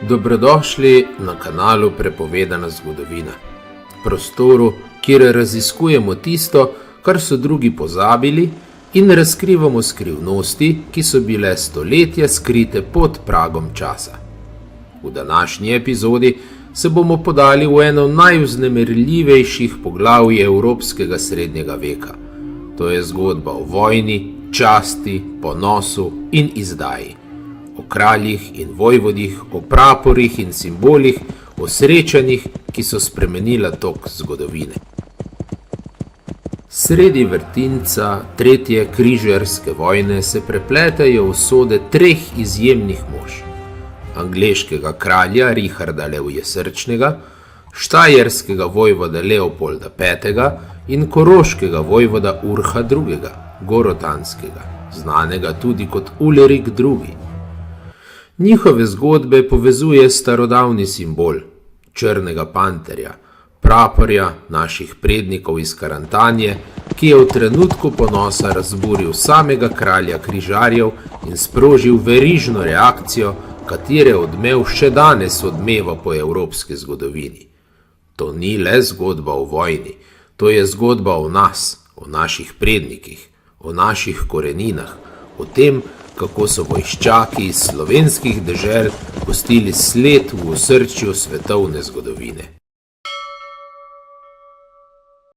Dobrodošli na kanalu Prepovedana zgodovina, prostoru, kjer raziskujemo tisto, kar so drugi pozabili, in razkrivamo skrivnosti, ki so bile stoletja skrite pod pragom časa. V današnji epizodi se bomo podali v eno najvznemirljivejših poglavij evropskega srednjega veka. To je zgodba o vojni, časti, ponosu in izdaji. O kraljih in vojvodih, o praporih in simbolih, o srečanjih, ki so spremenila tok zgodovine. Sredi vrtinca tretje križarske vojne se prepletajo usode treh izjemnih mož. Angleškega kralja Richarda Levjesrčnega, štajerskega vojvoda Leopolda V. in koroškega vojvoda Urha II. Gorotanskega, znanega tudi kot Ulrik II. Njihove zgodbe povezuje starodavni simbol, črnega panterja, praporja naših prednikov iz Karantanje, ki je v trenutku ponosa razburil samega kralja križarjev in sprožil verižno reakcijo, katere odmev še danes odmeva po evropski zgodovini. To ni le zgodba o vojni, to je zgodba o nas, o naših prednikih, o naših koreninah, o tem, kako so vojščaki iz slovenskih dežel pustili sled v osrčju svetovne zgodovine.